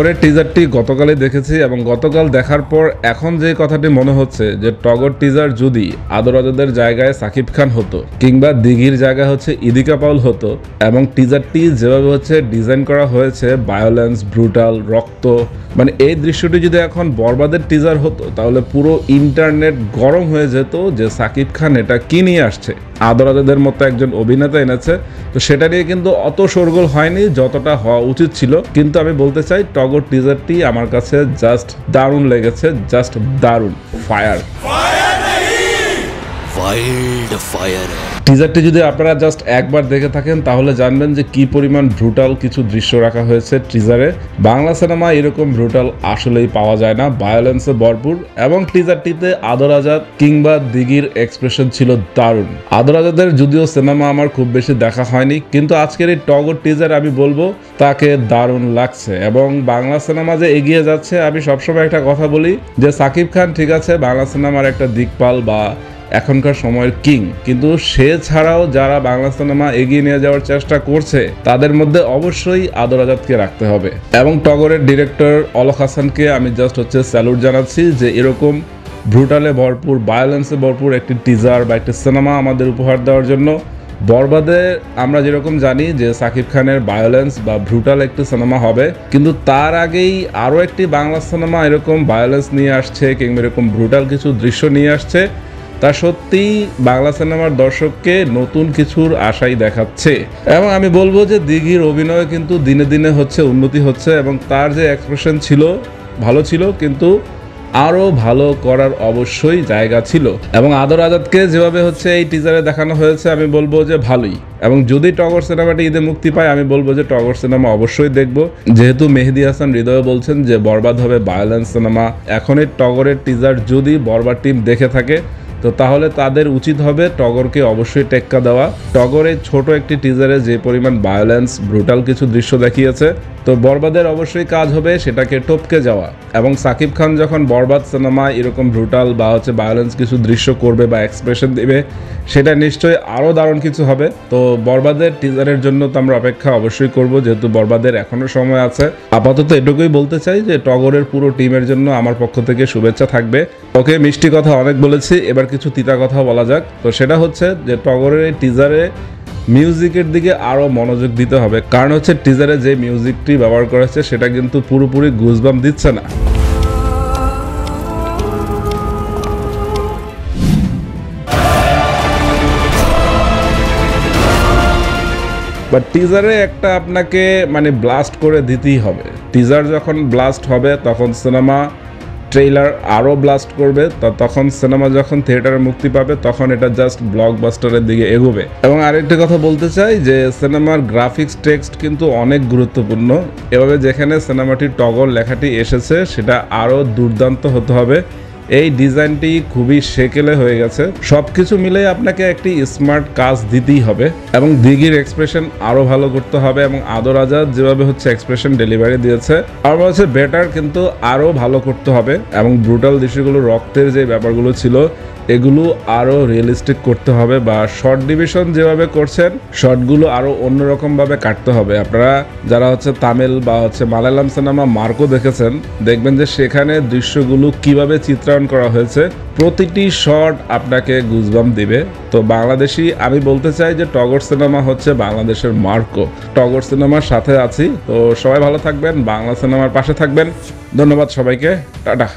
টগরের টিজারটি গতকালই দেখেছি এবং গতকাল দেখার পর এখন যে কথাটি মনে হচ্ছে যে টগর টিজার যদি আদরাজাদের জায়গায় সাকিব খান হতো কিংবা দিঘির জায়গায় হচ্ছে ইদিকা পাউল হতো এবং টিজারটি যেভাবে হচ্ছে ডিজাইন করা হয়েছে ভায়োলেন্স, ব্রুটাল, রক্ত, মানে এই দৃশ্যটি যদি এখন বরবাদের টিজার হতো তাহলে পুরো ইন্টারনেট গরম হয়ে যেত যে সাকিব খান এটা কি নিয়ে আসছে, আদরাজাদের মতো একজন অভিনেতা এনেছে। তো সেটা নিয়ে কিন্তু অত শোরগোল হয়নি যতটা হওয়া উচিত ছিল। কিন্তু আমি বলতে চাই টগর টিজারটি আমার কাছে জাস্ট দারুণ লেগেছে, জাস্ট দারুণ, ফায়ার। টিজারটি যদি আপনারা জাস্ট একবার দেখে থাকেন তাহলে জানবেন যে কি পরিমাণ ব্রুটাল কিছু দৃশ্য রাখা হয়েছে টিজারে। বাংলা সিনেমা এরকম ব্রুটাল আসলেই পাওয়া যায় না, ভায়োলেন্সে ভরপুর। এবং টিজারটিতে আদরাজাদ কিংবা দিঘির এক্সপ্রেশন ছিল দারুণ। আদরাজাদের যদিও সিনেমা আমার খুব বেশি দেখা হয়নি, কিন্তু আজকের এই টগর টিজার আমি বলবো তাকে দারুণ লাগছে। এবং বাংলা সিনেমা যে এগিয়ে যাচ্ছে, আমি সবসময় একটা কথা বলি যে সাকিব খান ঠিক আছে বাংলা সিনেমার একটা দিকপাল বা এখনকার সময়ের কিং, কিন্তু সে ছাড়াও যারা বাংলা সিনেমা এগিয়ে নিয়ে যাওয়ার চেষ্টা করছে তাদের মধ্যে অবশ্যই আদরাজাদকে রাখতে হবে। এবং টগরের ডিরেক্টর অলক হাসানকে আমি জাস্ট হচ্ছে স্যালুট জানাচ্ছি যে এরকম ব্রুটালে ভরপুর, ভায়োলেন্সে ভরপুর একটি টিজার বা একটি সিনেমা আমাদের উপহার দেওয়ার জন্য। বরবাদে আমরা যেরকম জানি যে সাকিব খানের ভায়োলেন্স বা ব্রুটাল একটি সিনেমা হবে, কিন্তু তার আগেই আরও একটি বাংলা সিনেমা এরকম ভায়োলেন্স নিয়ে আসছে কিংবা এরকম ব্রুটাল কিছু দৃশ্য নিয়ে আসছে। তা সত্যিই বাংলা সিনেমার দর্শককে নতুন কিছুর আশাই দেখাচ্ছে। এবং আমি বলবো যে দিঘির অভিনয় কিন্তু দিনে দিনে হচ্ছে উন্নতি হচ্ছে এবং তার যে এক্সপ্রেশন ছিল ভালো ছিল, কিন্তু আরও ভালো করার অবশ্যই জায়গা ছিল। এবং আদরাজাদকে যেভাবে হচ্ছে এই টিজারে দেখানো হয়েছে আমি বলবো যে ভালোই। এবং যদি টগর সিনেমাটি ঈদে মুক্তি পায় আমি বলবো যে টগর সিনেমা অবশ্যই দেখব, যেহেতু মেহেদী হাসান হৃদয় বলছেন যে বরবাদ হবে ভায়োলেন্স সিনেমা। এখন এই টগরের টিজার যদি বরবাদ টিম দেখে থাকে তো তাহলে তাদের উচিত হবে টগরকে অবশ্যই টেক্কা দেওয়া। টগরের ছোট একটি টিজারে যে পরিমাণ ভায়োলেন্স, ব্রুটাল কিছু দৃশ্য দেখিয়েছে, তো বরবাদের অবশ্যই কাজ হবে সেটাকে টপকে যাওয়া। এবং সাকিব খান যখন বরবাদ সিনেমায় এরকম ব্রুটাল বা হচ্ছে ভায়োলেন্স কিছু দৃশ্য করবে বা এক্সপ্রেশন দেবে, সেটা নিশ্চয়ই আরও দারুণ কিছু হবে। তো বরবাদের টিজারের জন্য তো আমরা অপেক্ষা অবশ্যই করব, যেহেতু বরবাদের এখনও সময় আছে। আপাতত এটুকুই বলতে চাই যে টগরের পুরো টিমের জন্য আমার পক্ষ থেকে শুভেচ্ছা থাকবে। ওকে, মিষ্টি কথা অনেক বলেছি, এবার কিছু তিতা কথা বলা যাক। তো সেটা হচ্ছে যে টগরের এই টিজারে মিউজিকের দিকে আরও মনোযোগ দিতে হবে, কারণ হচ্ছে টিজারে যে মিউজিকটি ব্যবহার করেছে সেটা কিন্তু পুরোপুরি গুজবাম দিচ্ছে না। বাট টিজারে একটা আপনাকে মানে ব্লাস্ট করে দিতেই হবে। টিজার যখন ব্লাস্ট হবে তখন সিনেমা ট্রেইলার আরও ব্লাস্ট করবে, তখন সিনেমা যখন থিয়েটারে মুক্তি পাবে তখন এটা জাস্ট ব্লকবাস্টারের দিকে এগোবে। এবং আরেকটা কথা বলতে চাই যে সিনেমার গ্রাফিক্স টেক্সট কিন্তু অনেক গুরুত্বপূর্ণ। এভাবে যেখানে সিনেমাটির টগর লেখাটি এসেছে সেটা আরও দুর্দান্ত হতে হবে। এই ডিজাইনটি খুবই সেকেলে হয়ে গেছে। সব কিছু মিলে আপনাকে একটি স্মার্ট কাজ দিতেই হবে এবং দিঘির এক্সপ্রেশন আরও ভালো করতে হবে। এবং আদরাজাদ যেভাবে হচ্ছে এক্সপ্রেশন ডেলিভারি দিয়েছে আমার হচ্ছে বেটার, কিন্তু আরও ভালো করতে হবে। এবং ব্রুটাল দৃশ্যগুলো, রক্তের যে ব্যাপারগুলো ছিল এগুলো আরও রিয়েলিস্টিক করতে হবে, বা শর্ট ডিভিশন যেভাবে করছেন শর্টগুলো আরও অন্যরকমভাবে কাটতে হবে। আপনারা যারা হচ্ছে তামিল বা হচ্ছে মালায়ালাম সিনেমা মার্কো দেখেছেন, দেখবেন যে সেখানে দৃশ্যগুলো কিভাবে চিত্রায়ন করা হয়েছে, প্রতিটি শট আপনাকে গুজবাম দিবে। তো বাংলাদেশি আমি বলতে চাই যে টগর সিনেমা হচ্ছে বাংলাদেশের মার্কো। টগর সিনেমার সাথে আছি। তো সবাই ভালো থাকবেন, বাংলা সিনেমার পাশে থাকবেন। ধন্যবাদ সবাইকে, টাটা।